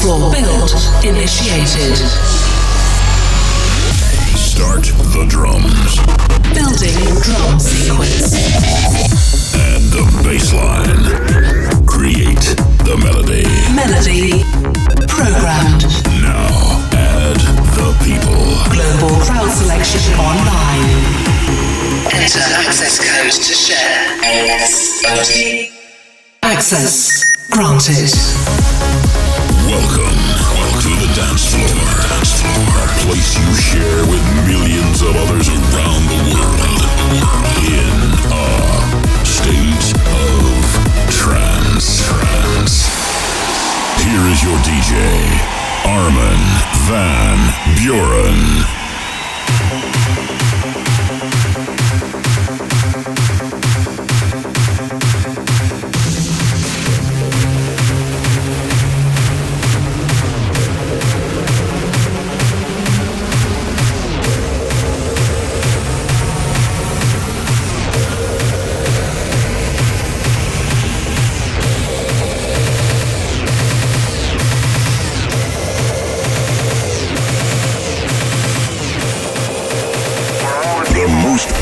floor build initiated. Start the drums. Building drum sequence. And the bass line. Create the melody. Melody programmed. Now add the people. Global crowd selection online. Enter access code to share. ASOT. Access granted. Welcome to the dance floor. A place you share with millions of others around the world. In a state of trance. Here is your DJ, Armin van Buuren.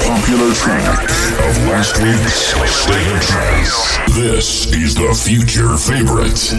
Popular track of last week's State of Trance. This is the future favorite.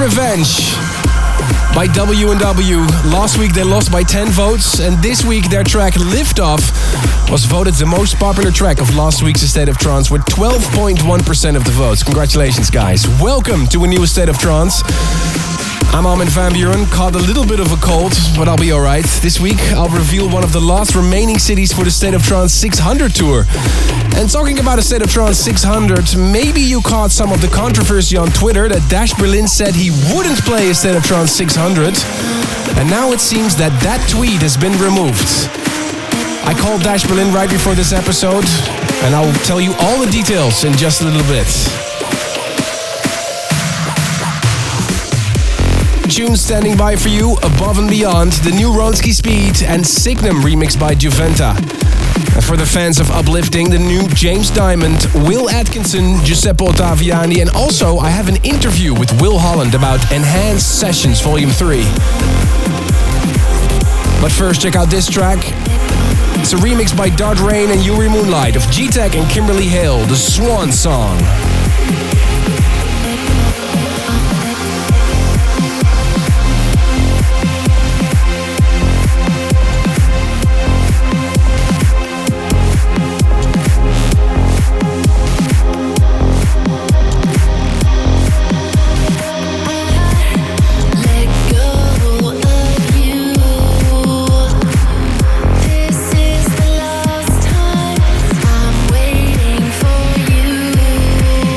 Revenge by W&W. Last week they lost by 10 votes, and this week their track Liftoff was voted the most popular track of last week's State of Trance with 12.1% of the votes. Congratulations, guys. Welcome to a new State of Trance. I'm Armin van Buuren, caught a little bit of a cold, but I'll be alright. This week, I'll reveal one of the last remaining cities for the State of Trance 600 tour. And talking about a State of Trance 600, maybe you caught some of the controversy on Twitter that Dash Berlin said he wouldn't play a State of Trance 600. And now it seems that that tweet has been removed. I called Dash Berlin right before this episode, and I'll tell you all the details in just a little bit. tunes standing by for you, Above and Beyond, the new Ronski Speed, and Signum remixed by Juventa. And for the fans of uplifting, the new James Diamond, Will Atkinson, Giuseppe Ottaviani, and also I have an interview with Will Holland about Enhanced Sessions Volume 3. But first, check out this track. It's a remix by Dart Rain and Yuri Moonlight of G-Tech and Kimberly Hale, the Swan Song. This is the last time I'm waiting for you.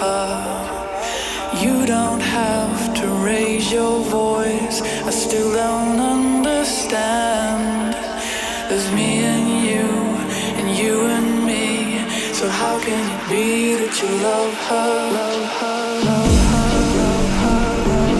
her. You don't have to raise your voice, I still don't understand. There's me and you and me, so how can it be that you love her, love her, love her, love her, love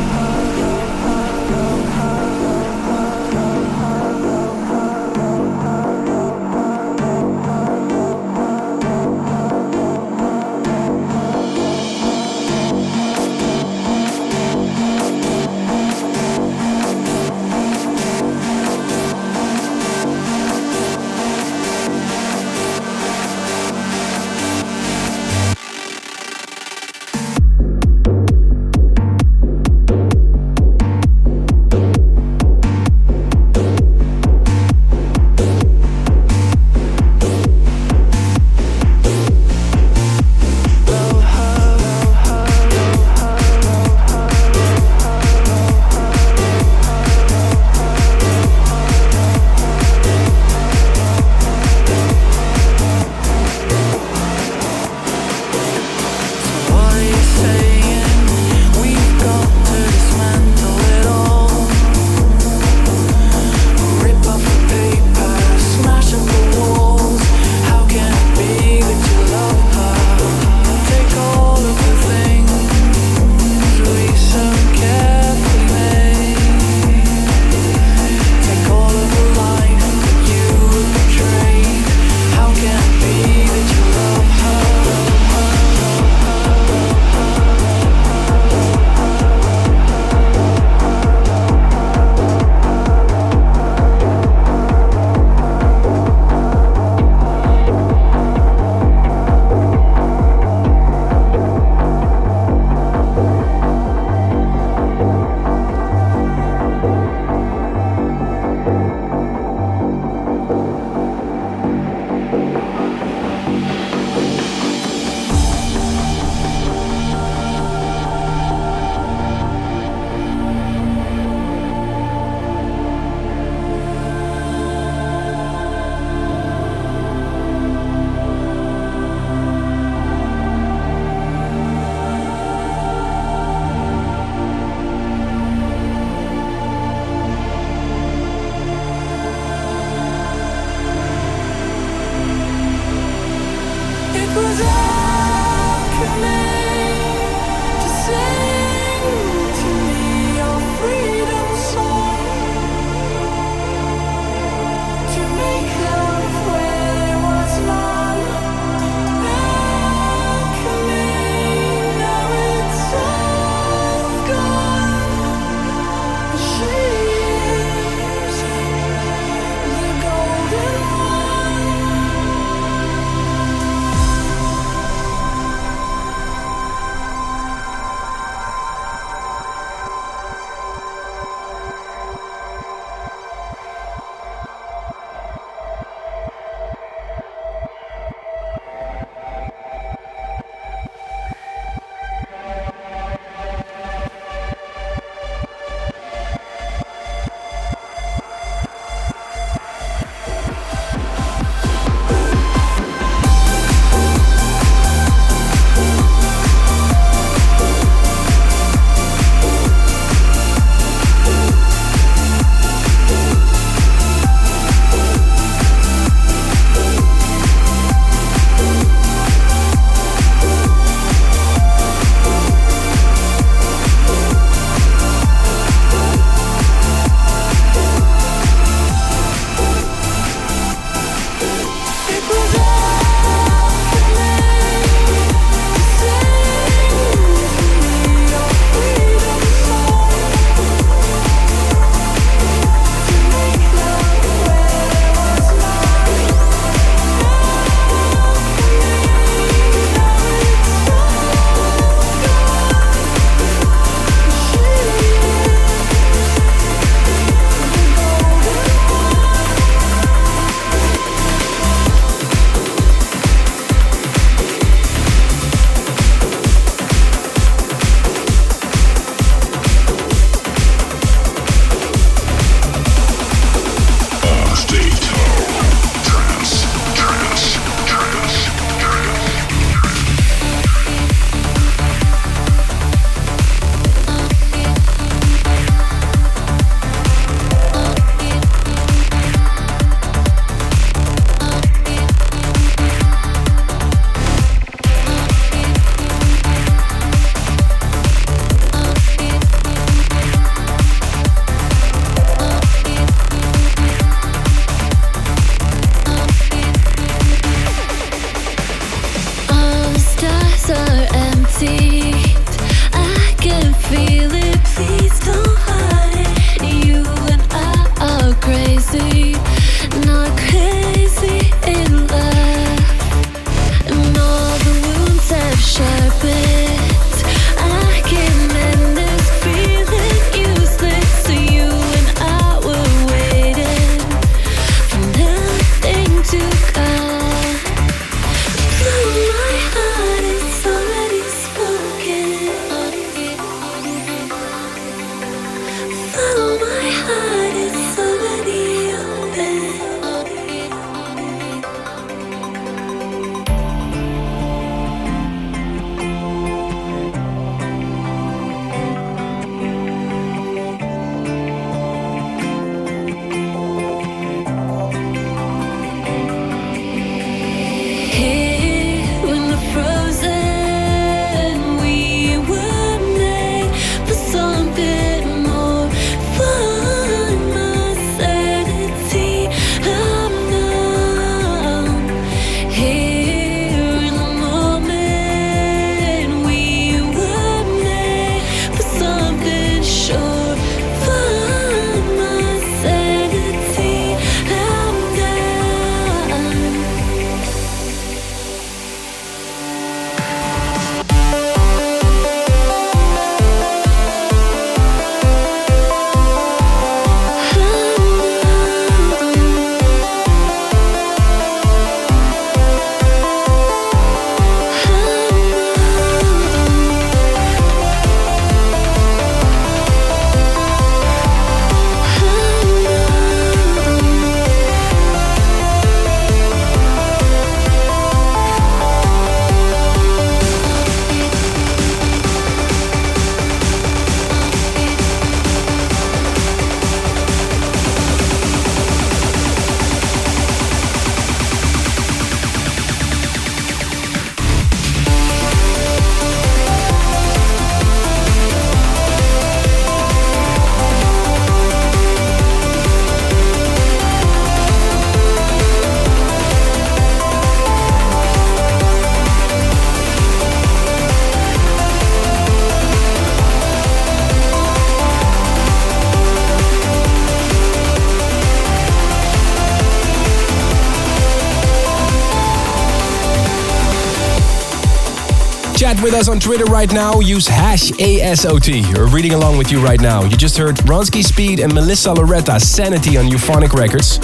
chat with us on Twitter right now, use #ASOT. We're reading along with you right now. You just heard Ronsky Speed and Melissa Loretta, Sanity on Euphonic Records.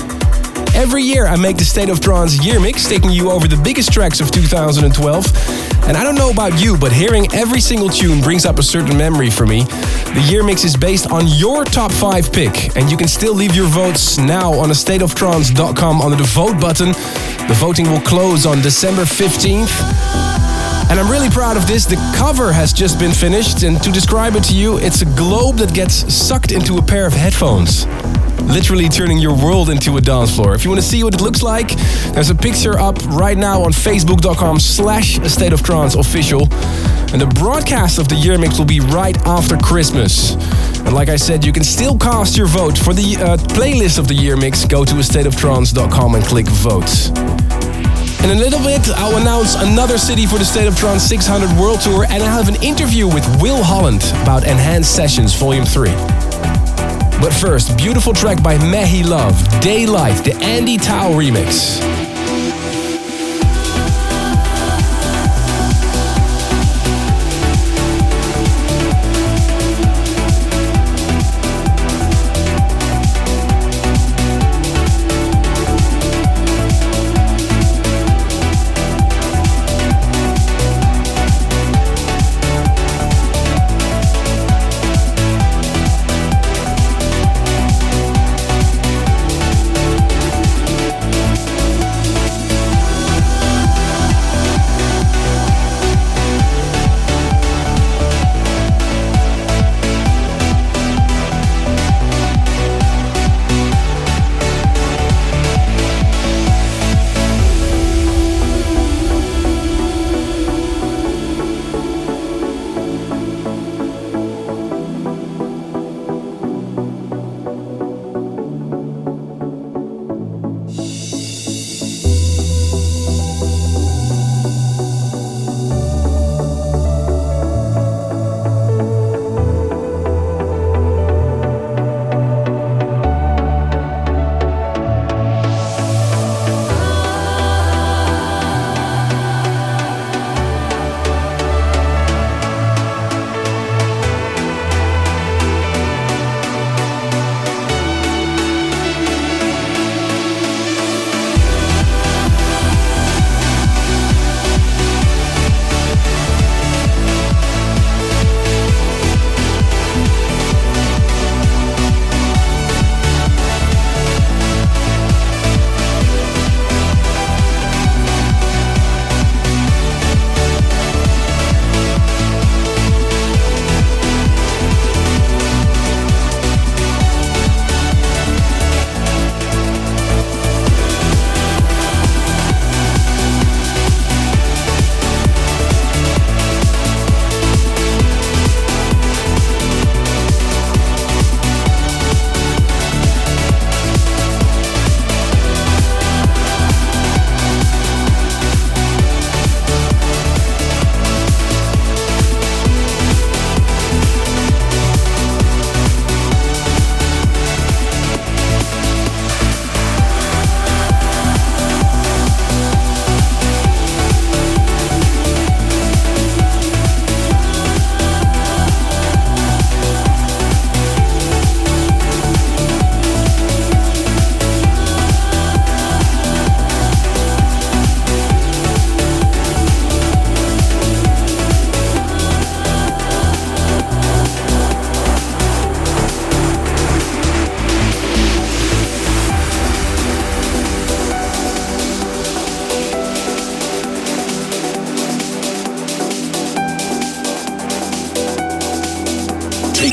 Every year I make the State of Trance year mix, taking you over the biggest tracks of 2012. And I don't know about you, but hearing every single tune brings up a certain memory for me. The year mix is based on your top 5 pick, and you can still leave your votes now on stateoftrance.com under the vote button. The voting will close on December 15th. And I'm really proud of this. The cover has just been finished, and to describe it to you, it's a globe that gets sucked into a pair of headphones, literally turning your world into a dance floor. If you want to see what it looks like, there's a picture up right now on facebook.com/stateoftrance official. And the broadcast of the year mix will be right after Christmas. And like I said, you can still cast your vote for the playlist of the year mix. Go to stateoftrance.com and click vote. In a little bit, I'll announce another city for the State of Trance 600 World Tour, and I'll have an interview with Will Holland about Enhanced Sessions Volume 3. But first, beautiful track by Mehi Love, Daylight, the Andy Tao remix.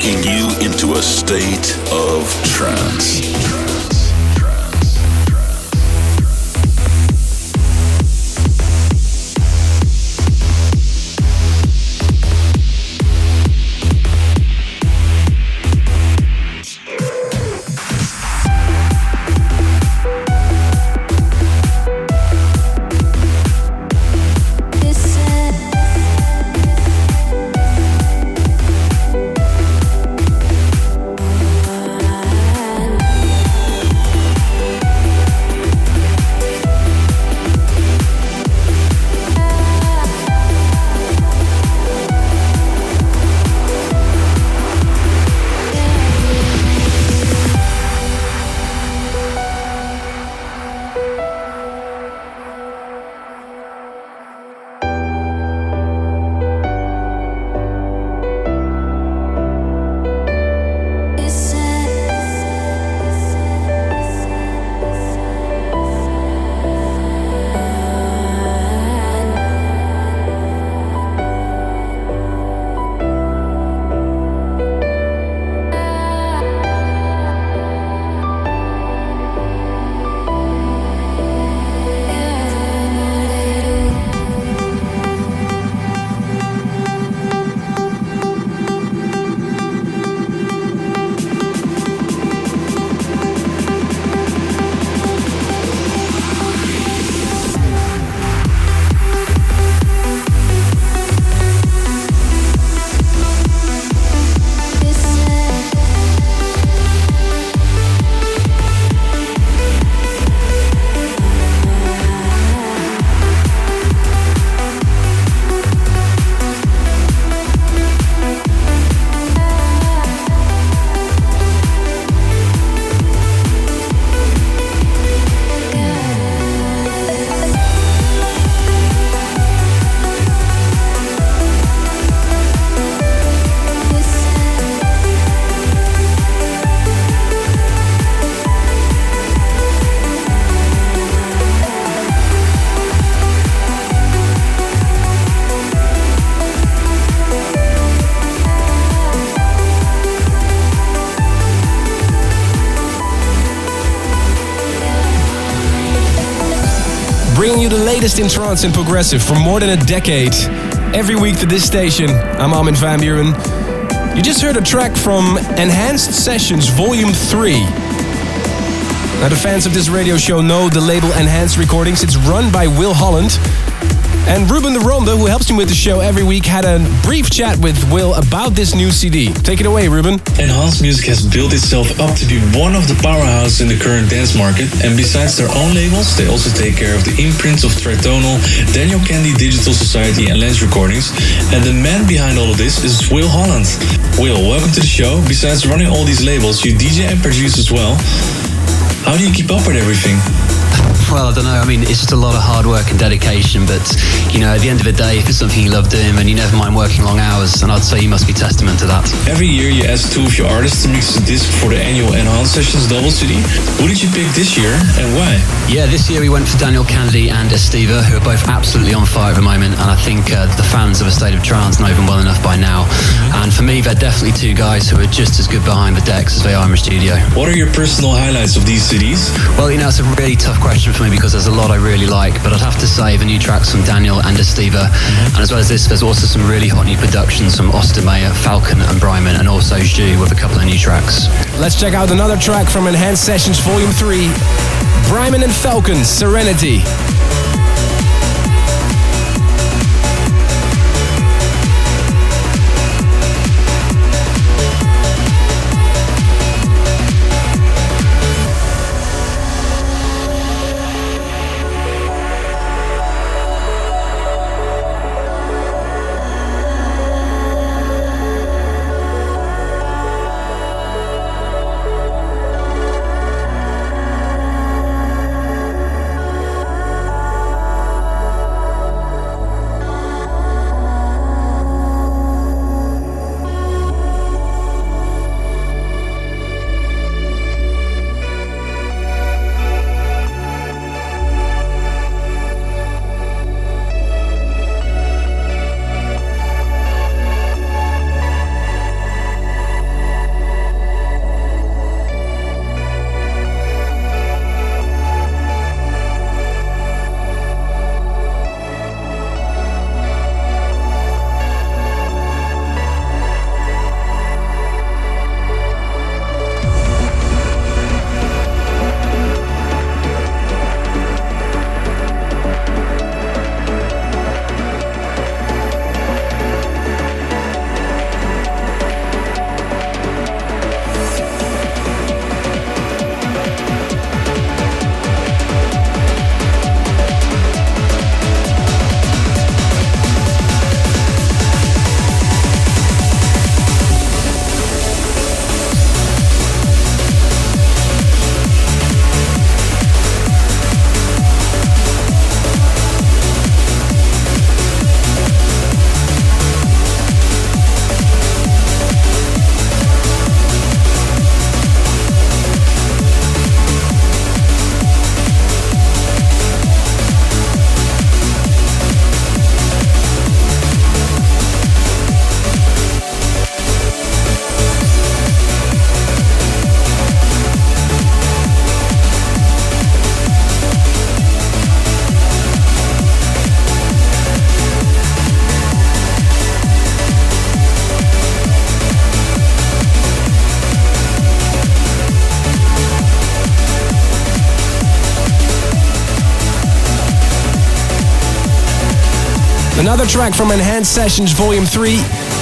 taking you into a state of trance. the latest in trance and progressive for more than a decade. Every week to this station, I'm Armin van Buuren. You just heard a track from Enhanced Sessions Volume 3. Now, the fans of this radio show know the label Enhanced Recordings. It's run by Will Holland. And Ruben de Ronde, who helps me with the show every week, had a brief chat with Will about this new CD. Take it away, Ruben. Enhanced Music has built itself up to be one of the powerhouses in the current dance market, and besides their own labels, they also take care of the imprints of Tritonal, Daniel Candy Digital Society and Lens Recordings, and the man behind all of this is Will Holland. Will, welcome to the show. Besides running all these labels, you DJ and produce as well. How do you keep up with everything? Well, I don't know. I mean, it's just a lot of hard work and dedication. But, you know, at the end of the day, if it's something you love doing and you never mind working long hours, then I'd say you must be testament to that. Every year you ask two of your artists to mix the disc for the annual Enhanced Sessions double CD. Who did you pick this year and why? Yeah, this year we went for Daniel Kennedy and Estiva, who are both absolutely on fire at the moment. And I think the fans of A State of Trance know them well enough by now. And for me, they're definitely two guys who are just as good behind the decks as they are in the studio. What are your personal highlights of these CDs? Well, you know, it's a really tough question for me because there's a lot I really like, but I'd have to say the new tracks from Daniel and Estiva, and as well as this, there's also some really hot new productions from Ostermeyer, Falcon and Bryman, and also Zhu with a couple of new tracks. Let's check out another track from Enhanced Sessions Volume 3. Bryman and Falcon, Serenity. Another track from Enhanced Sessions Volume 3.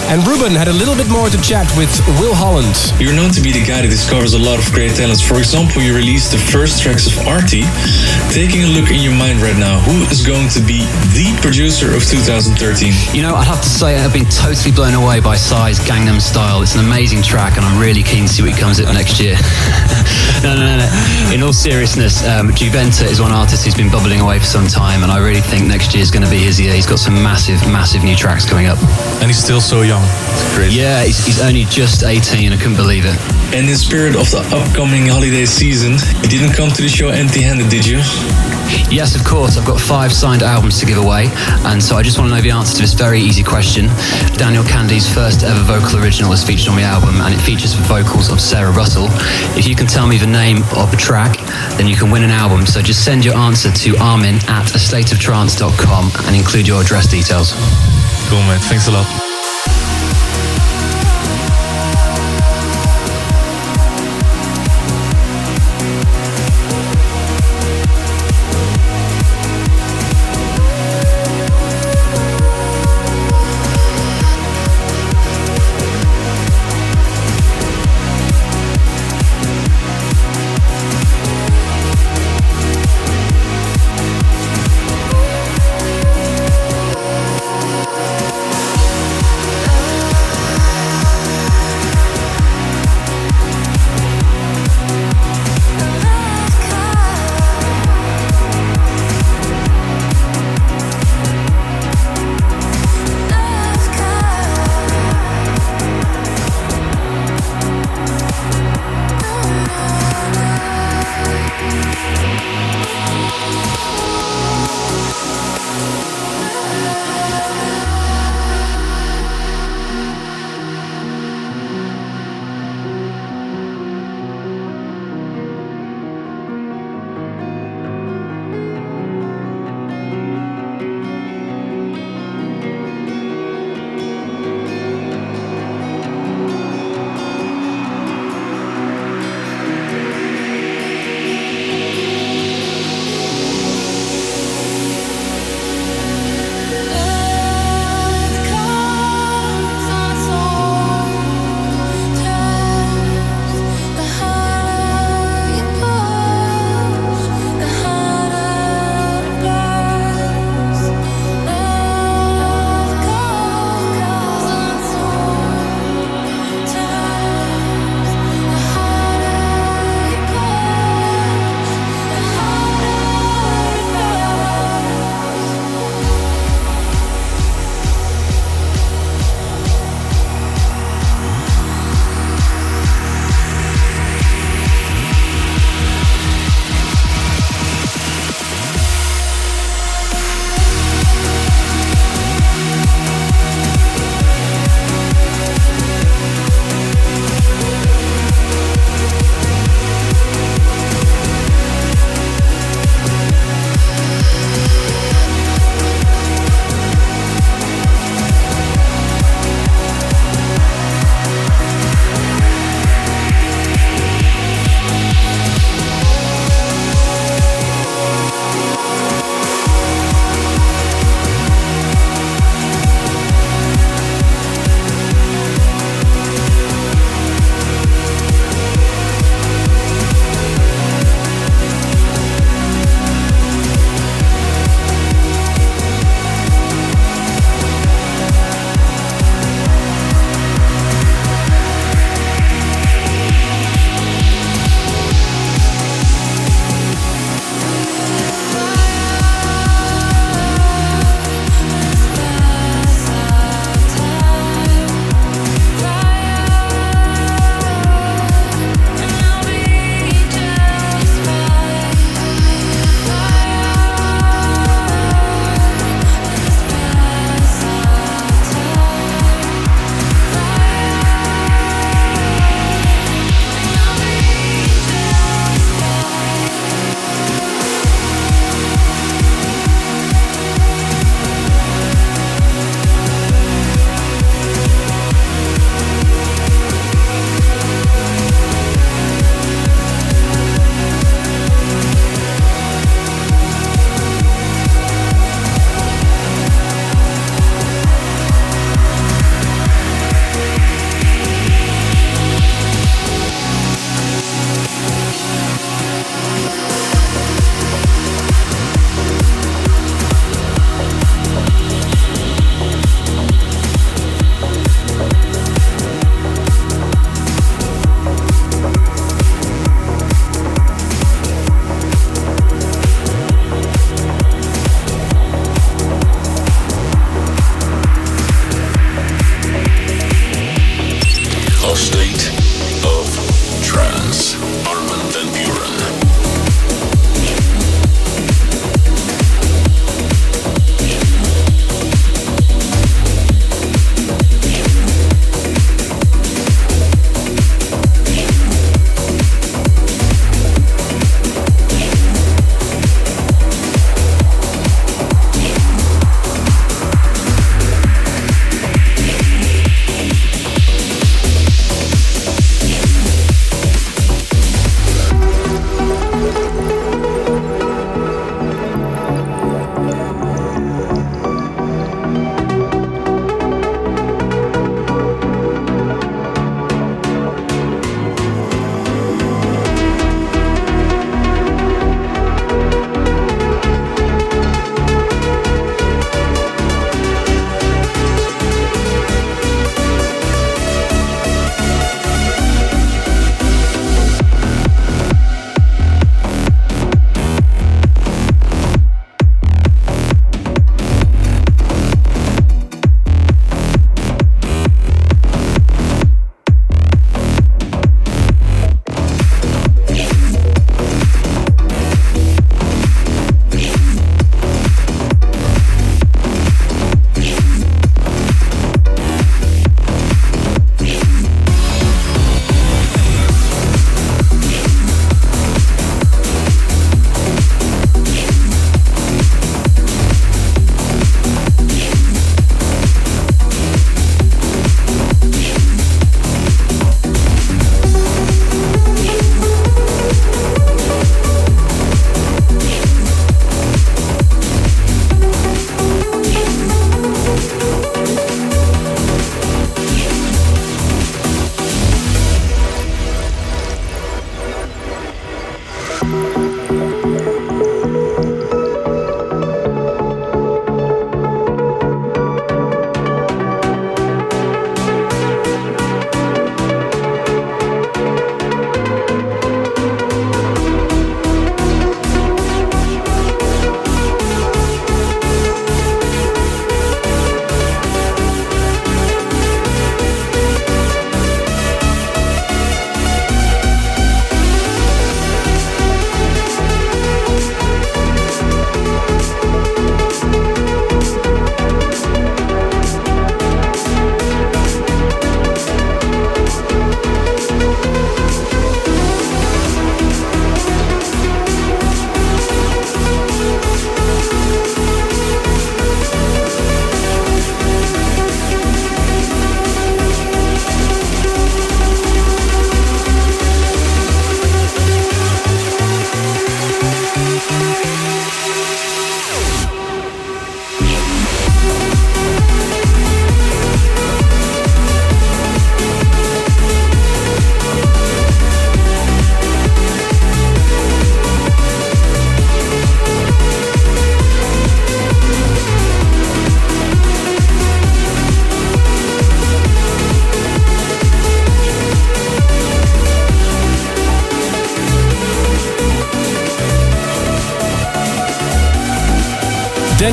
And Ruben had a little bit more to chat with Will Holland. You're known to be the guy that discovers a lot of great talents. For example, you released the first tracks of Artie. Taking a look in your mind right now, who is going to be the producer of 2013? You know, I'd have to say I've been totally blown away by Psy's Gangnam Style. It's an amazing track and I'm really keen to see what comes out next year. No. In all seriousness, Juventa is one artist who's been bubbling away for some time and I really think next year is going to be his year. He's got some massive new tracks coming up. And he's still so young. It's great. Yeah, he's only just 18. I couldn't believe it. And in spirit of the upcoming holiday season, you didn't come to the show empty-handed, did you? Yes, of course. I've got 5 signed albums to give away, and so I just want to know the answer to this very easy question. Daniel Candy's first ever vocal original is featured on the album, and it features the vocals of Sarah Russell. If you can tell me the name of the track, then you can win an album. So just send your answer to armin@astateoftrance.com and include your address details. Cool, mate. Thanks a lot.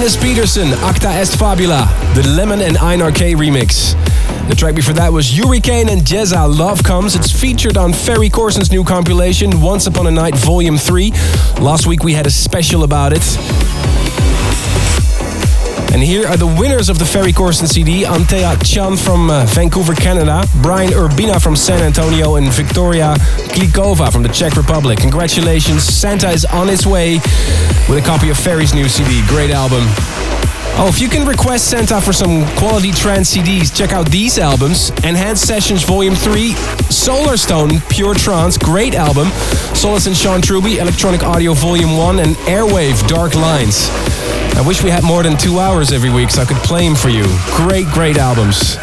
Dennis Peterson, Acta Est Fabula, the Lemon and Einar K remix. The track before that was Hurricane and Jezza, Love Comes. It's featured on Ferry Corsten's new compilation, Once Upon a Night Volume 3. Last week we had a special about it. And here are the winners of the Ferry Corsten CD. Antea Chan from Vancouver, Canada. Brian Urbina from San Antonio. And Victoria Klikova from the Czech Republic. Congratulations, Santa is on its way with a copy of Ferry's new CD. Great album. Oh, if you can request Santa for some quality trance CDs, check out these albums. Enhanced Sessions Volume 3, Solarstone, Pure Trance, great album. Solace and Sean Truby, Electronic Audio Volume 1, and Airwave, Dark Lines. I wish we had more than 2 hours every week so I could play them for you. Great, great albums.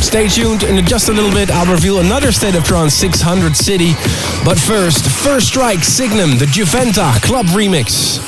Stay tuned. In just a little bit, I'll reveal another State of Trance 600 City. But First Strike, Signum, the Juventa Club Remix.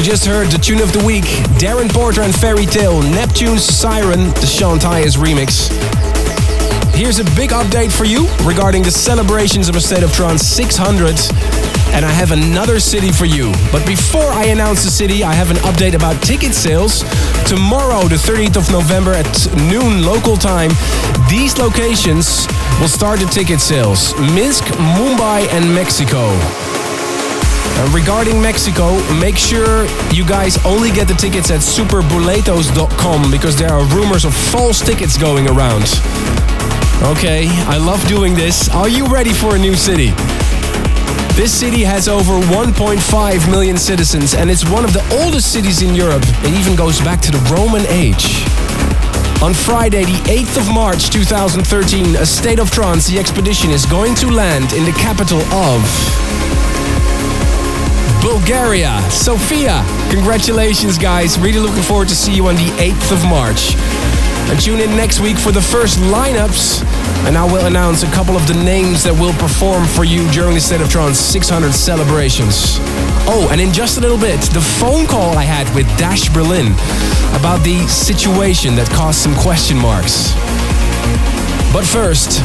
You just heard the tune of the week, Darren Porter and Fairy Tale, Neptune's Siren, the Sean Tyas remix. Here's a big update for you regarding the celebrations of A State of Trance 600. And I have another city for you. But before I announce the city, I have an update about ticket sales. Tomorrow, the 30th of November at noon local time, these locations will start the ticket sales. Minsk, Mumbai and Mexico. Regarding Mexico, make sure you guys only get the tickets at superboletos.com because there are rumors of false tickets going around. Okay, I love doing this. Are you ready for a new city? This city has over 1.5 million citizens and it's one of the oldest cities in Europe. It even goes back to the Roman age. On Friday, the 8th of March 2013, A State of Trance, the expedition is going to land in the capital of Bulgaria, Sofia. Congratulations, guys. Really looking forward to see you on the 8th of March. And tune in next week for the first lineups. And I will announce a couple of the names that will perform for you during the State of Trance 600 celebrations. Oh, and in just a little bit, the phone call I had with Dash Berlin about the situation that caused some question marks. But first,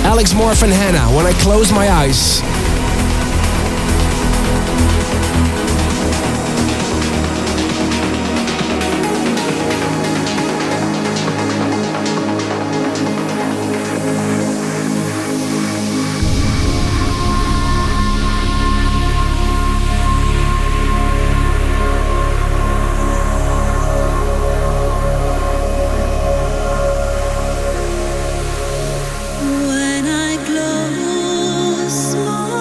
Alex Morph and Hannah, When I Close My Eyes. When I close my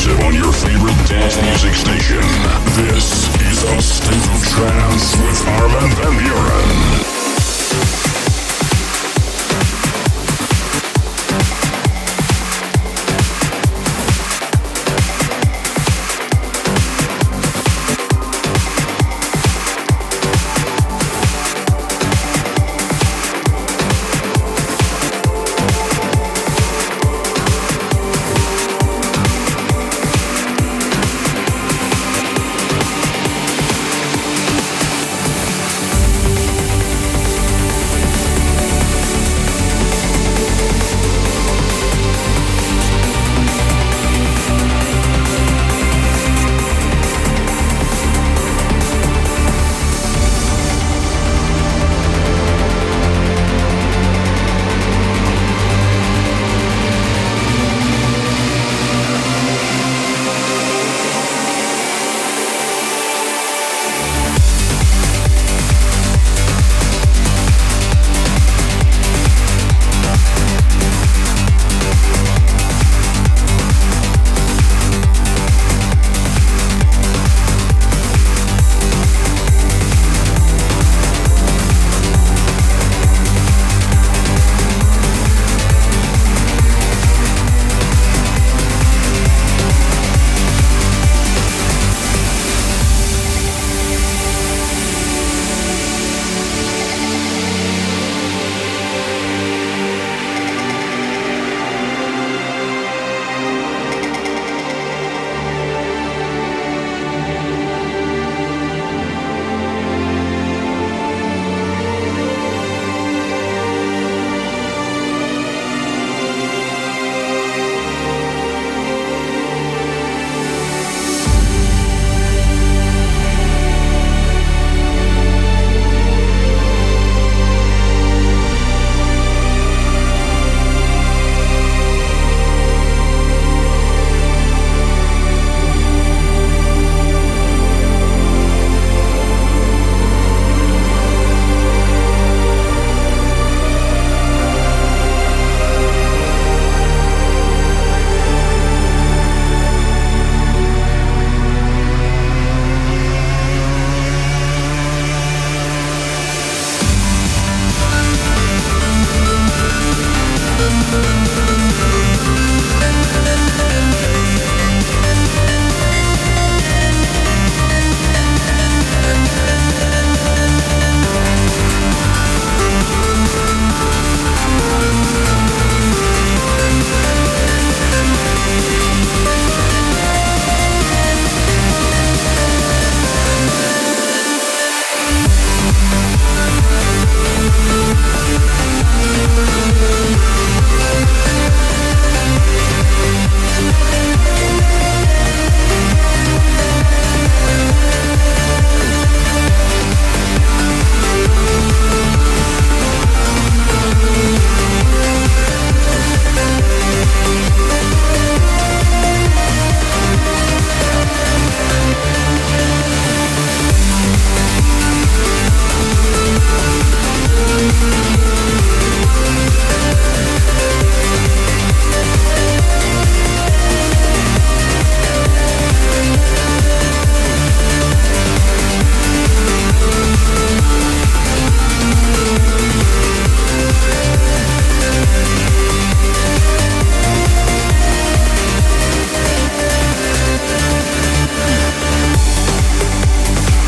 exclusive on your favorite dance music station. This is A State of Trance with Armin and Buuren.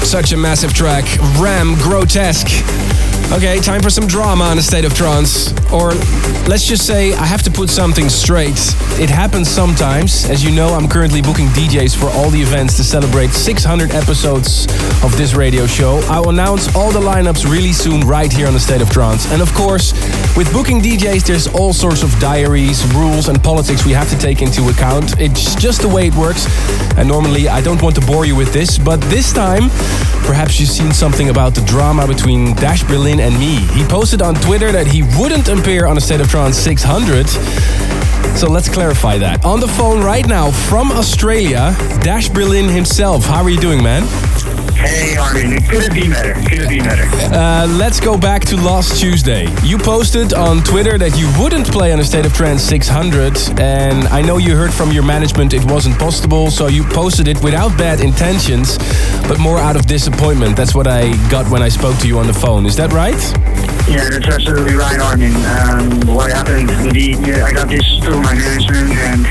Such a massive track. Ram, Grotesque. Okay, time for some drama on A State of Trance. Or let's just say I have to put something straight. It happens sometimes. As you know, I'm currently booking DJs for all the events to celebrate 600 episodes of this radio show. I will announce all the lineups really soon right here on A State of Trance. And of course, with booking DJs, there's all sorts of diaries, rules and politics we have to take into account. It's just the way it works. And normally I don't want to bore you with this, but this time, perhaps you've seen something about the drama between Dash Berlin and me. He posted on Twitter that he wouldn't appear on A State of Trance 600. So let's clarify that. On the phone right now from Australia, Dash Berlin himself. How are you doing, man? Hey Armin, it could have been better. Let's go back to last Tuesday. You posted on Twitter that you wouldn't play on a State of Trance 600, and I know you heard from your management it wasn't possible, so you posted it without bad intentions, but more out of disappointment. That's what I got when I spoke to you on the phone. Is that right? Yeah, that's absolutely right, Armin. What happened, indeed, I got this through my management, and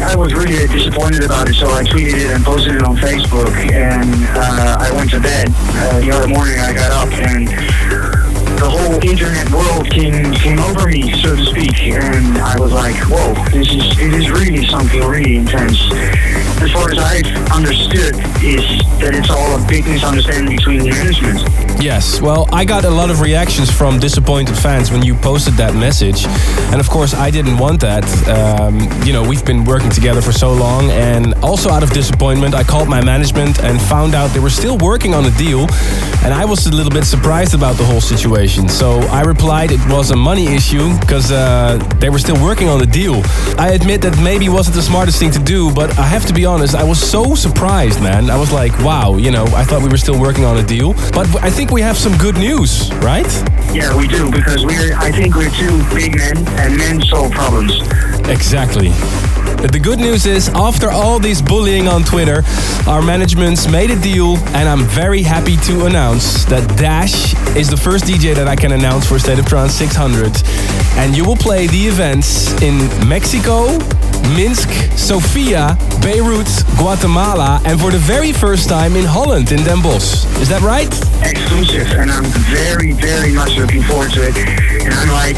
I was really disappointed about it, so I tweeted it and posted it on Facebook, and I went to bed. The other morning I got up, and the whole internet world came over me, so to speak, and I was like, whoa, it is really something really intense. As far as I've understood, is that it's all a big misunderstanding between the management. Yes, well, I got a lot of reactions from disappointed fans when you posted that message. And of course, I didn't want that. We've been working together for so long. And also out of disappointment, I called my management and found out they were still working on a deal. And I was a little bit surprised about the whole situation. So I replied it was a money issue because they were still working on the deal. I admit that maybe wasn't the smartest thing to do, but I have to be honest, I was so surprised, man. I was like, wow, I thought we were still working on a deal. But I think we have some good news, right? Yeah, we do, because I think we're two big men, and men solve problems. Exactly. But the good news is, after all this bullying on Twitter, our managements made a deal, and I'm very happy to announce that Dash is the first DJ that I can announce for State of Trance 600. And you will play the events in Mexico, Minsk, Sofia, Beirut, Guatemala, and for the very first time in Holland, in Den Bosch. Is that right? Exclusive, and I'm very, very much looking forward to it. And I'm like,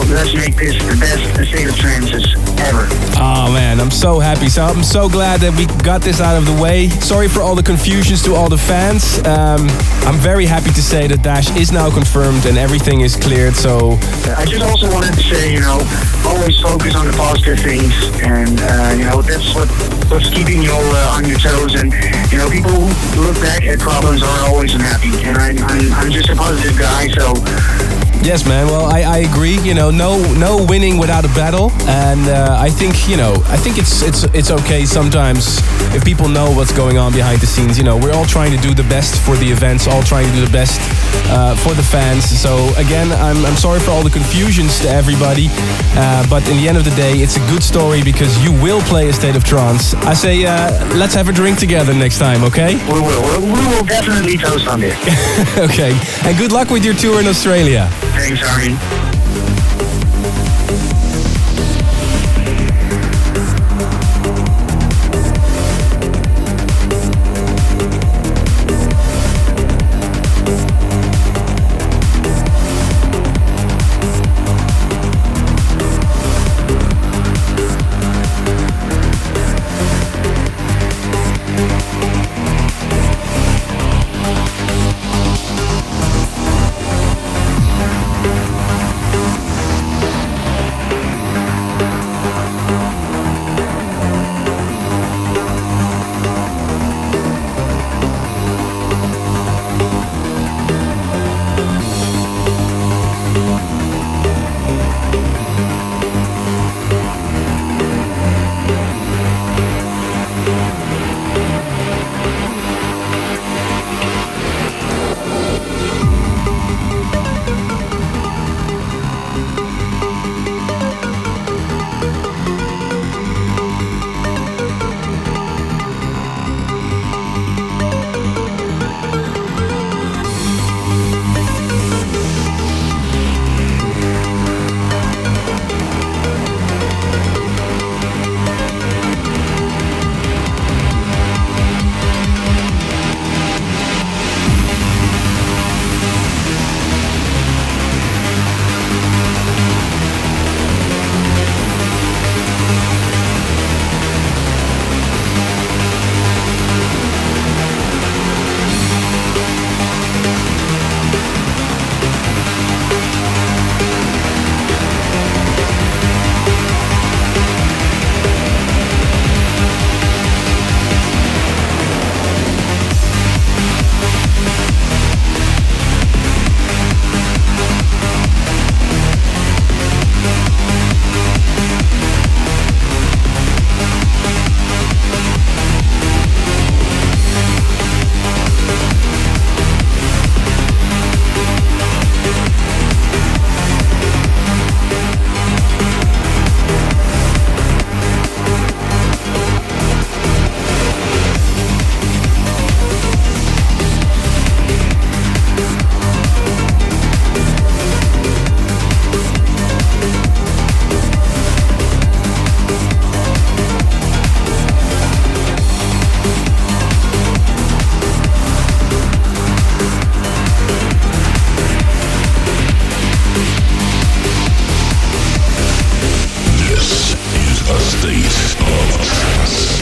let's make this the best State of Trances ever. Oh man, I'm so happy. So I'm so glad that we got this out of the way. Sorry for all the confusions to all the fans. I'm very happy to say that Dash is now confirmed and everything is cleared. So I just also wanted to say, always focus on the positive things, and that's what's keeping you on your toes. And people who look back at problems are always unhappy, and I'm just a positive guy, so. Yes, man. Well, I agree. No winning without a battle, and I think it's okay sometimes if people know what's going on behind the scenes. We're all trying to do the best for the events, all trying to do the best for the fans. So again, I'm sorry for all the confusions to everybody, but in the end of the day, it's a good story because you will play a State of Trance. I say let's have a drink together next time, okay? We will definitely toast on this. Okay, and good luck with your tour in Australia. Thanks, Armin. state of trance.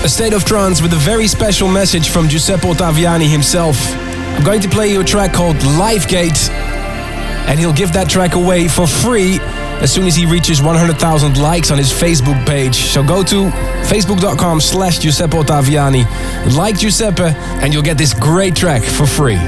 A State of Trance with a very special message from Giuseppe Ottaviani himself. I'm going to play you a track called Lifegate, and he'll give that track away for free as soon as he reaches 100,000 likes on his Facebook page. So go to facebook.com/Giuseppe Ottaviani, like Giuseppe, and you'll get this great track for free.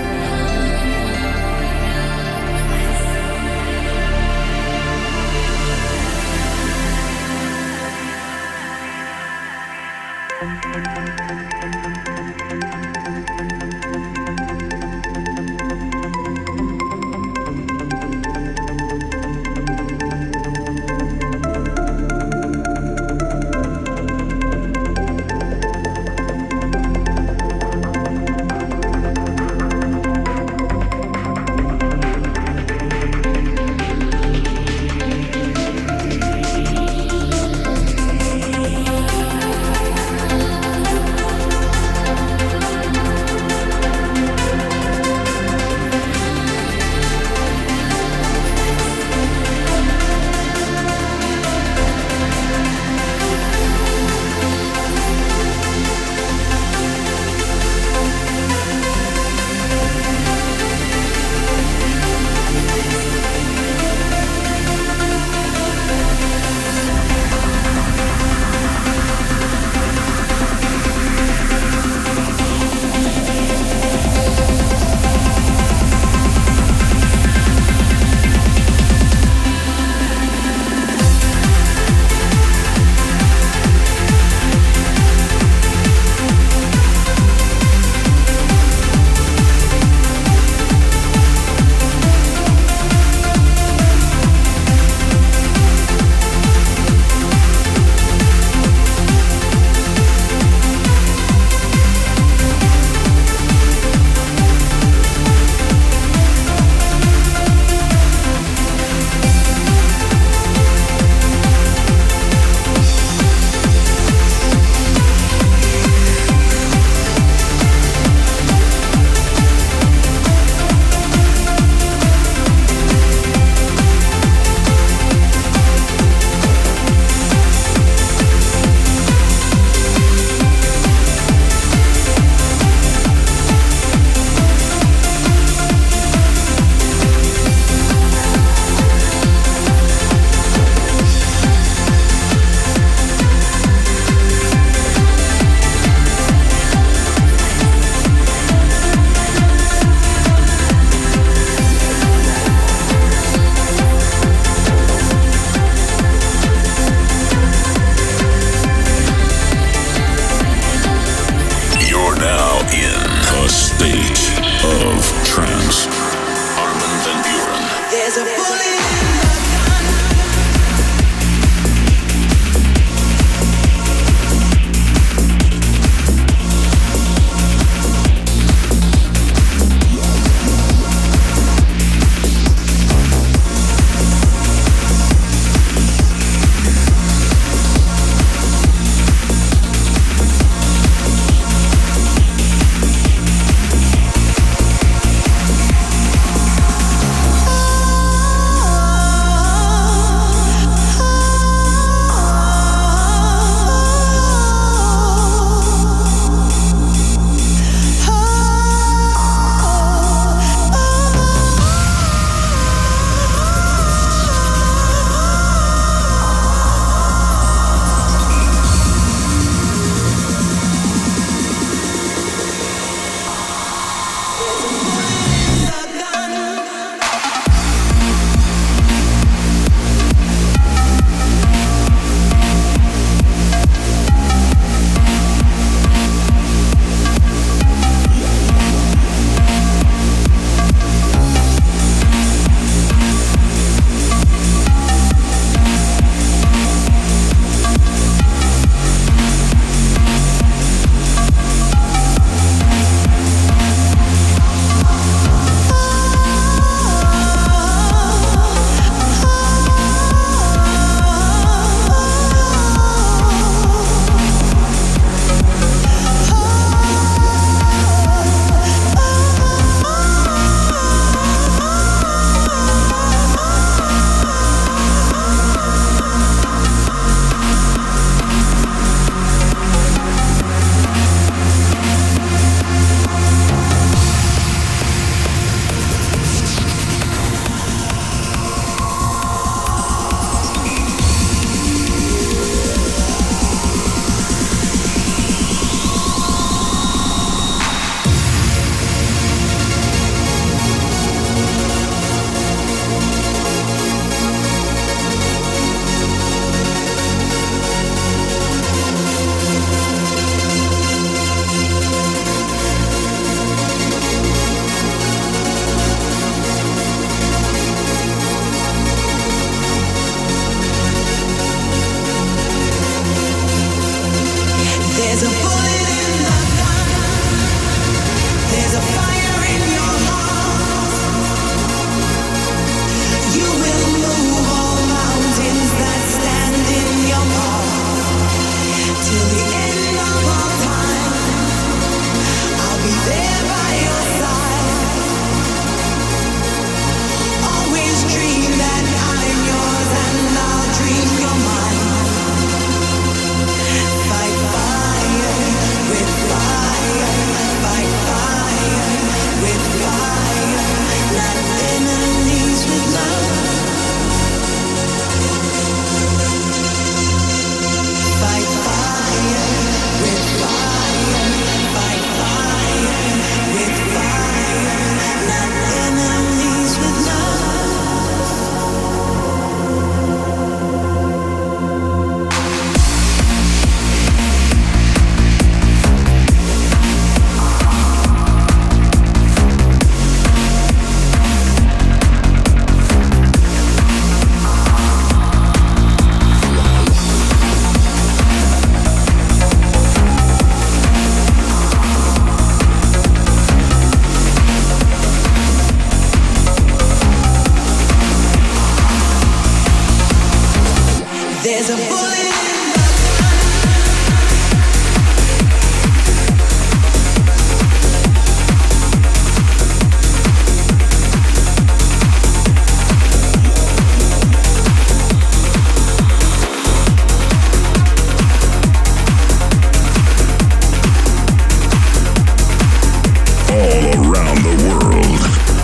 around the world.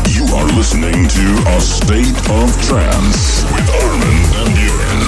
You are listening to A State of Trance with Armin and Buuren.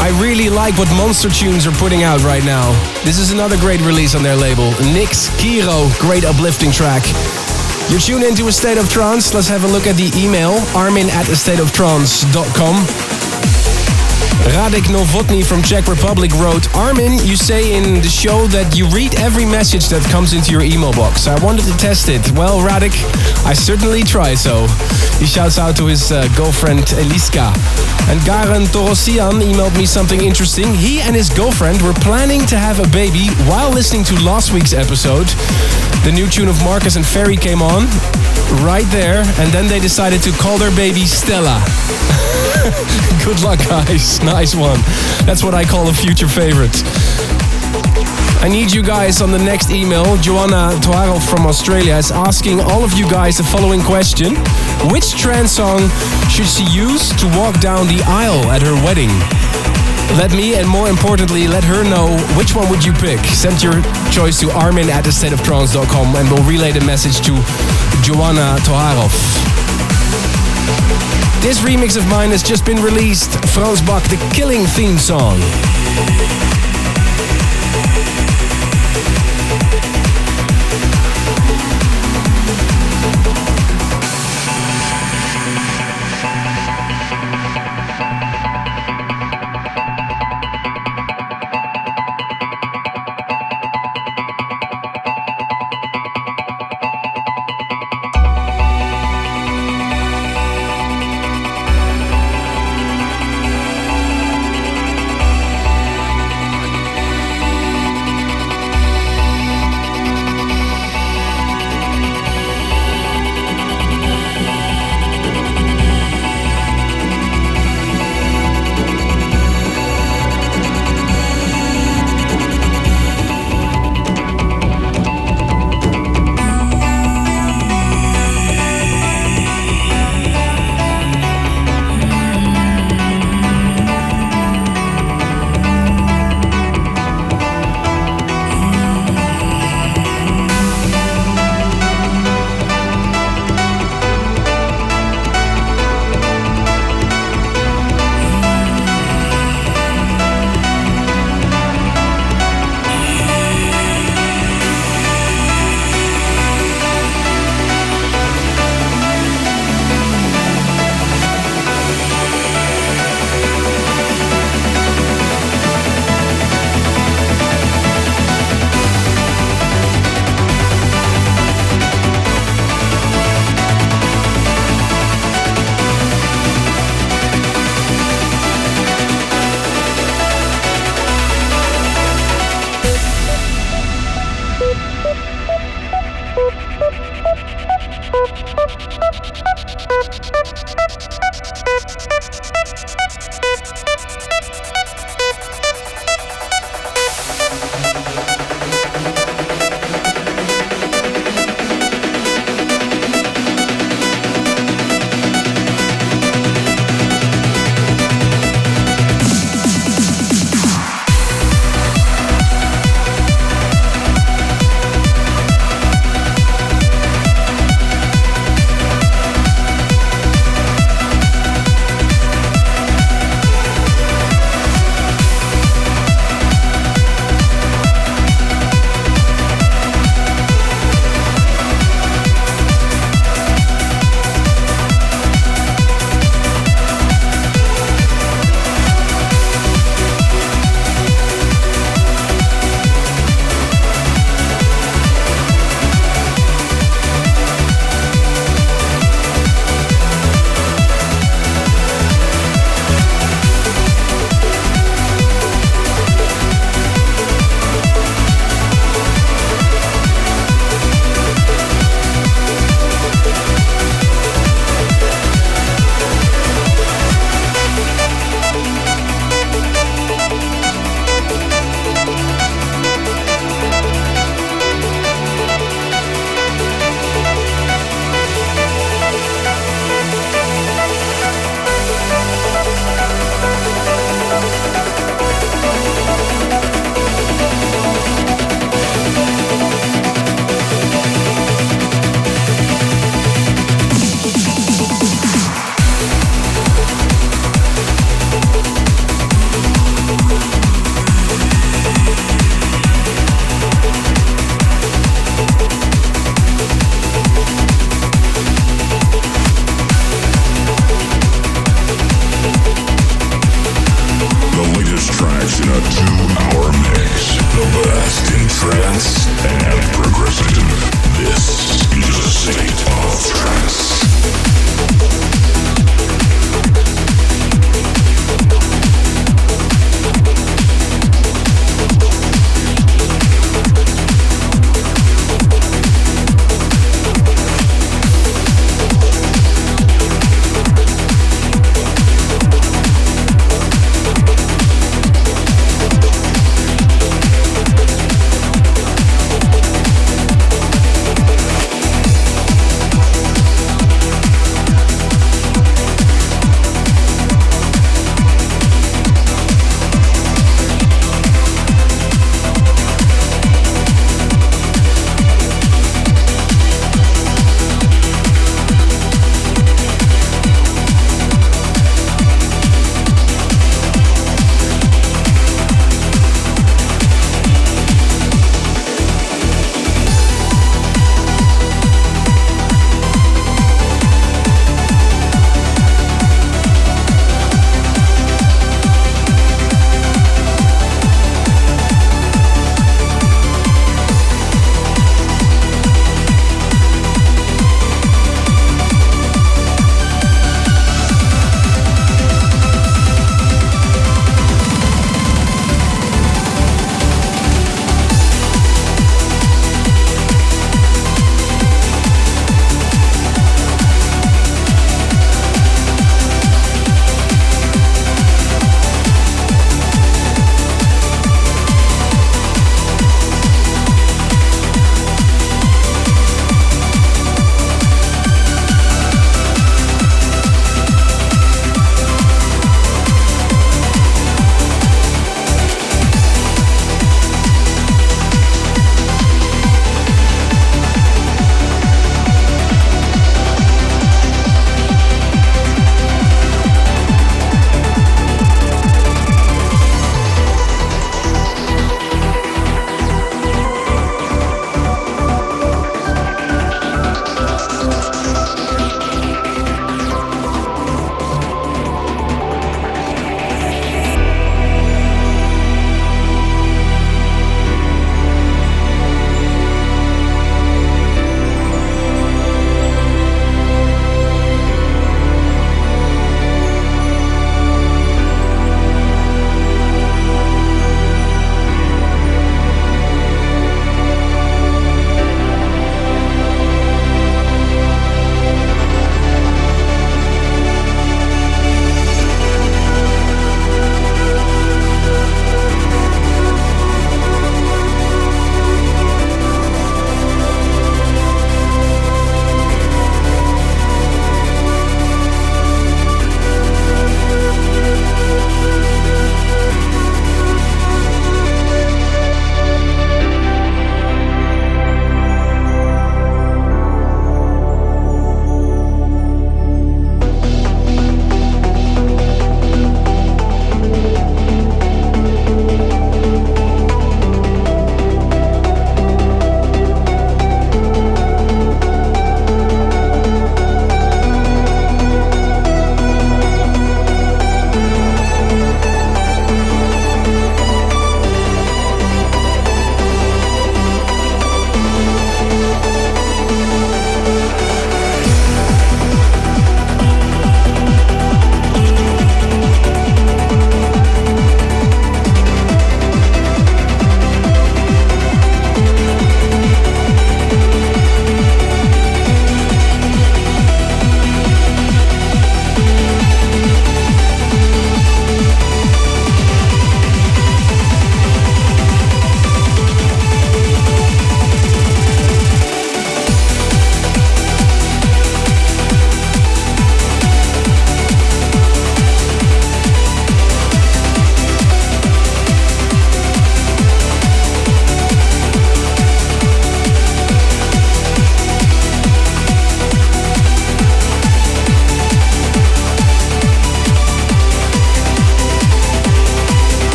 I really like what Monster Tunes are putting out right now. This is another great release on their label. Nix Kiro, great uplifting track. You're tuned into A State of Trance. Let's have a look at the email, armin@astateoftrance.com. Radek Novotny from Czech Republic wrote, Armin, you say in the show that you read every message that comes into your email box. I wanted to test it. Well, Radek, I certainly try so. He shouts out to his girlfriend Eliska. And Garen Torosian emailed me something interesting. He and his girlfriend were planning to have a baby while listening to last week's episode. The new tune of Marcus and Ferry came on right there, and then they decided to call their baby Stella. Good luck, guys. Nice one. That's what I call a future favorite. I need you guys on the next email. Joanna Toarov from Australia is asking all of you guys the following question. Which trance song should she use to walk down the aisle at her wedding? Let me, and more importantly, let her know which one would you pick. Send your choice to armin@astateoftrance.com and we'll relay the message to Joanna Toarov. This remix of mine has just been released. Frans Bak, the Killing theme song.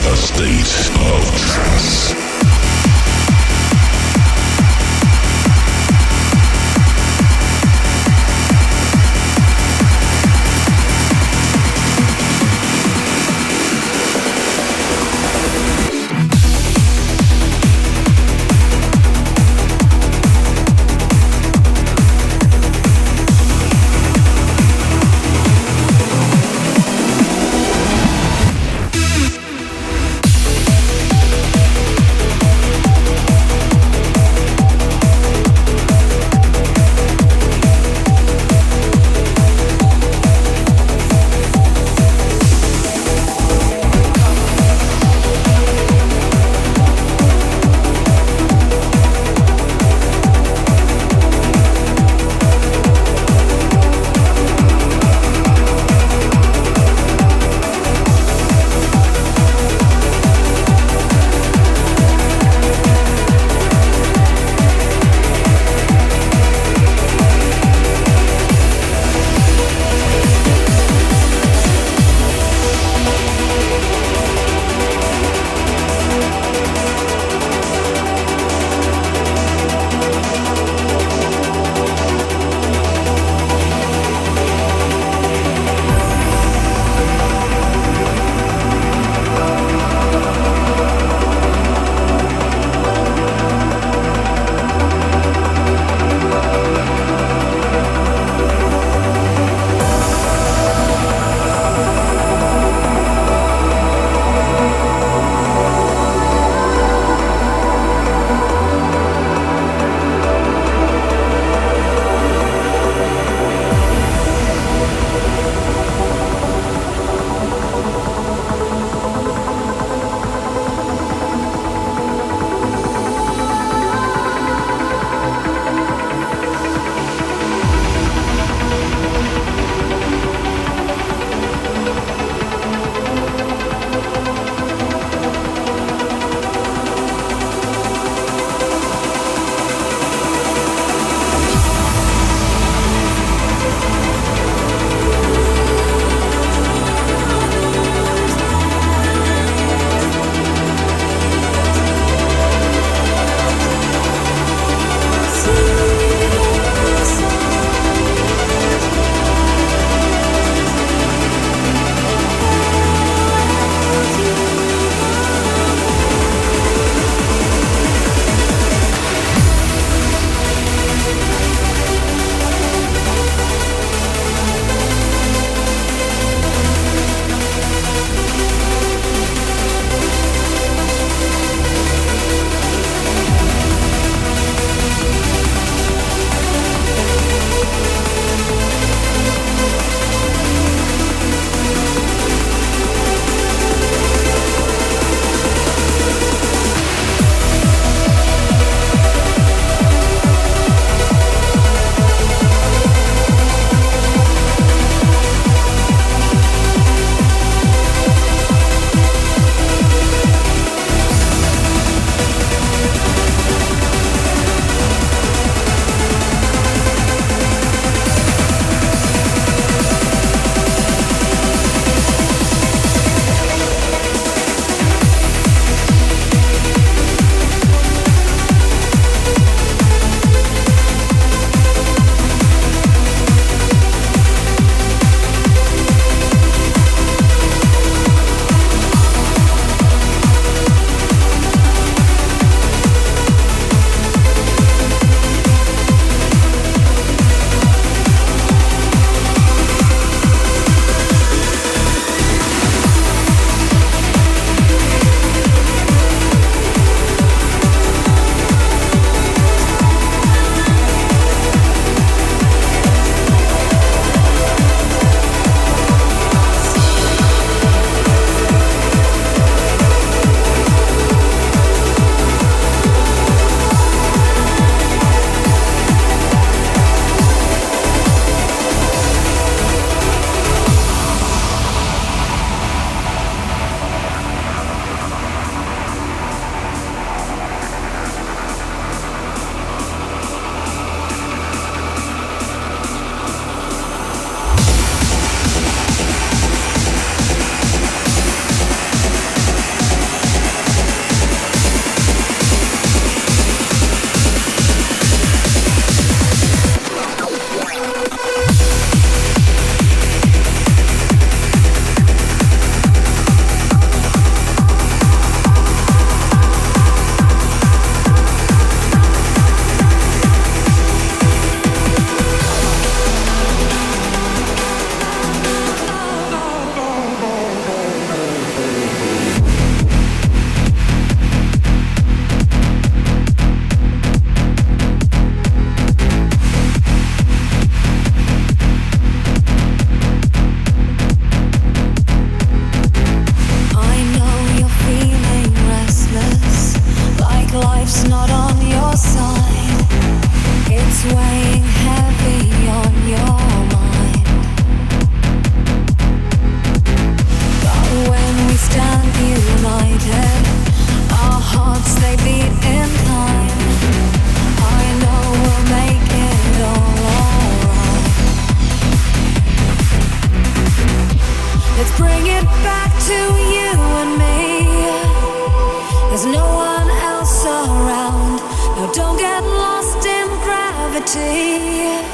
a state of trance. reality.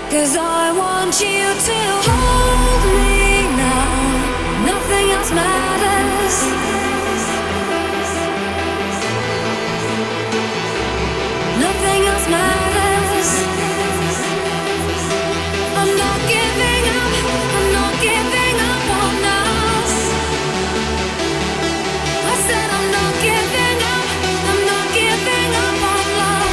'Cause I want you to hold me now. Nothing else matters. Nothing else matters. I'm not giving up. I'm not giving up on us. I said I'm not giving up. I'm not giving up on love.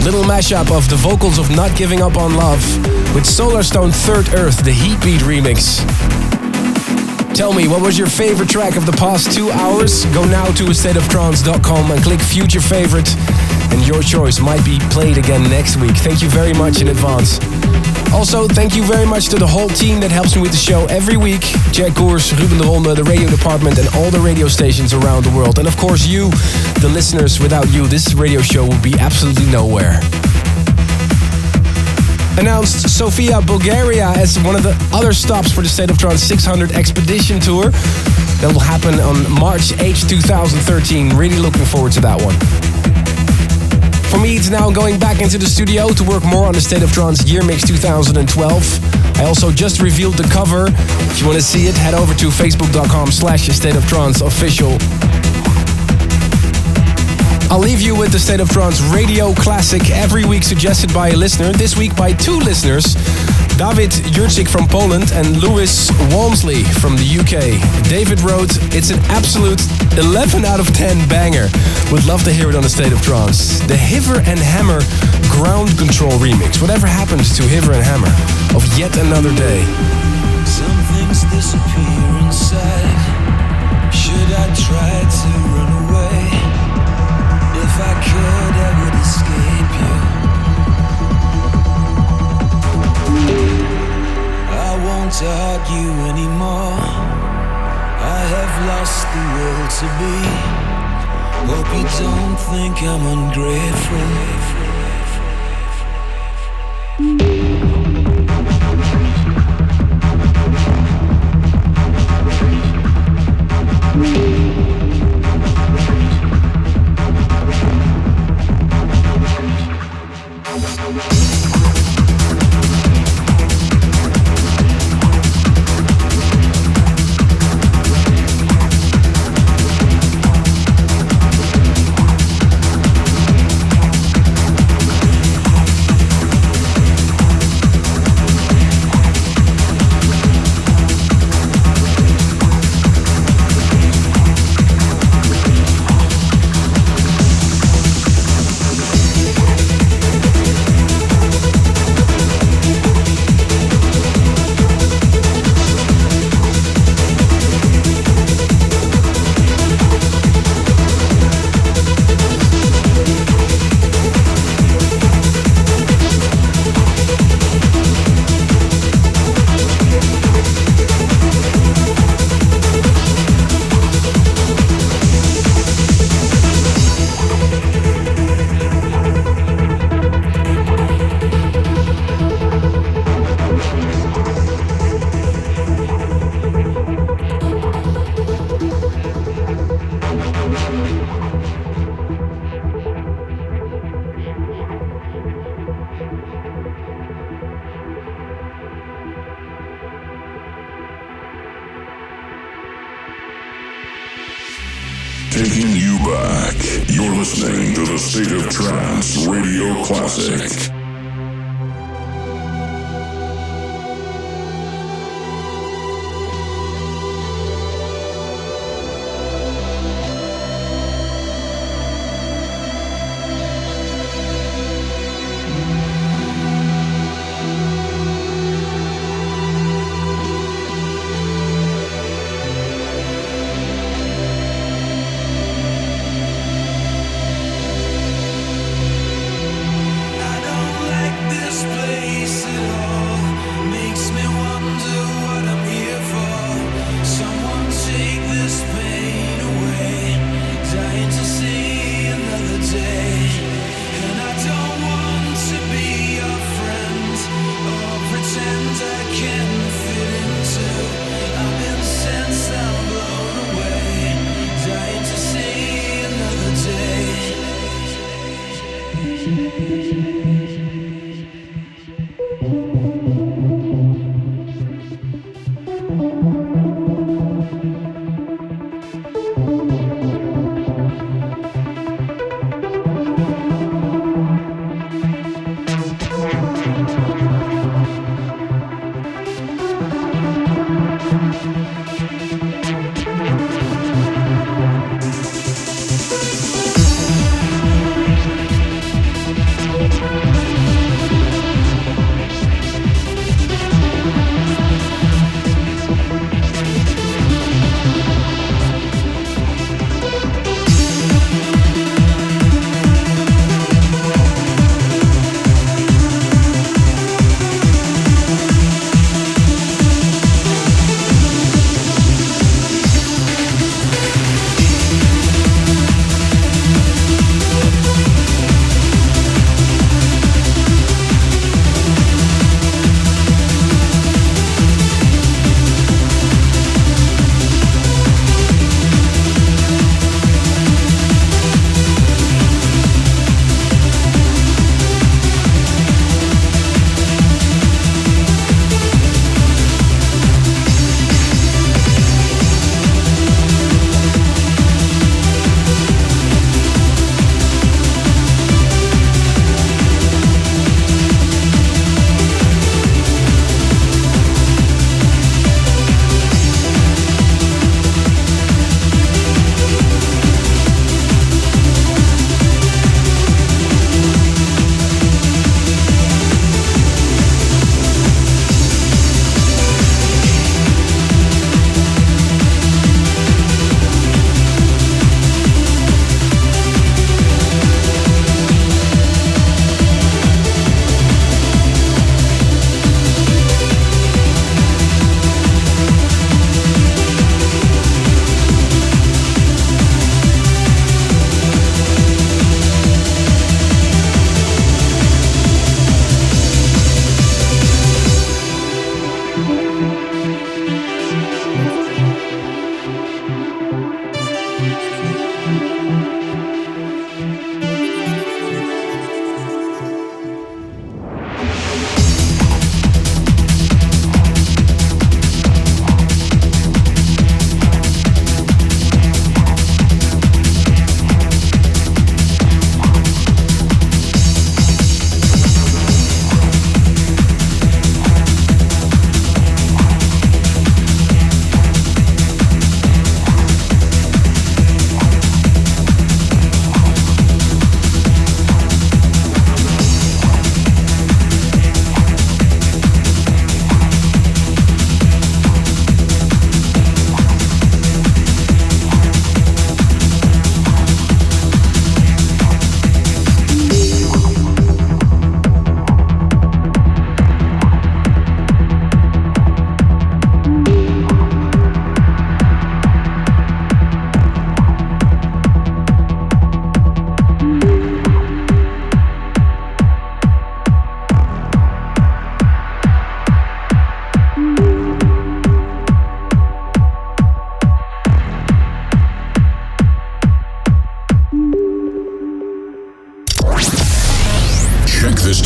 Little mashup of the vocals of Not Giving Up on Love with Solarstone Third Earth, the Heatbeat remix. Tell me, what was your favorite track of the past 2 hours? Go now to astateoftrance.com and click Future Favorite, and your choice might be played again next week. Thank you very much in advance. Also, thank you very much to the whole team that helps me with the show every week. Jack Koers, Ruben de Ronde, the radio department, and all the radio stations around the world. And of course you, the listeners. Without you, this radio show would be absolutely nowhere. Announced Sofia, Bulgaria as one of the other stops for the State of Trance 600 Expedition Tour. That will happen on March 8, 2013. Really looking forward to that one. For me, it's now going back into the studio to work more on the State of Trance Year Mix 2012. I also just revealed the cover. If you want to see it, head over to facebook.com/stateoftrance official. I'll leave you with the State of Trance radio classic every week suggested by a listener. This week by two listeners, David Jurczyk from Poland and Lewis Walmsley from the UK. David wrote, "It's an absolute 11 out of 10 banger. Would love to hear it on the State of Trance. The Hiver and Hammer Ground Control remix. Whatever happened to Hiver and Hammer of Yet Another Day?" Some things disappear inside. Should I try to run away? If I could, I would escape you. I won't argue anymore. I have lost the will to be. Hope you don't think I'm ungrateful. Taking you back. You're listening to the State of Trance Radio Classic.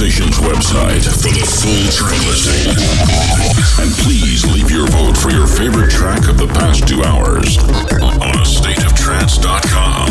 station's website for the full track listing. And please leave your vote for your favorite track of the past 2 hours on A State of Trance. trance.com.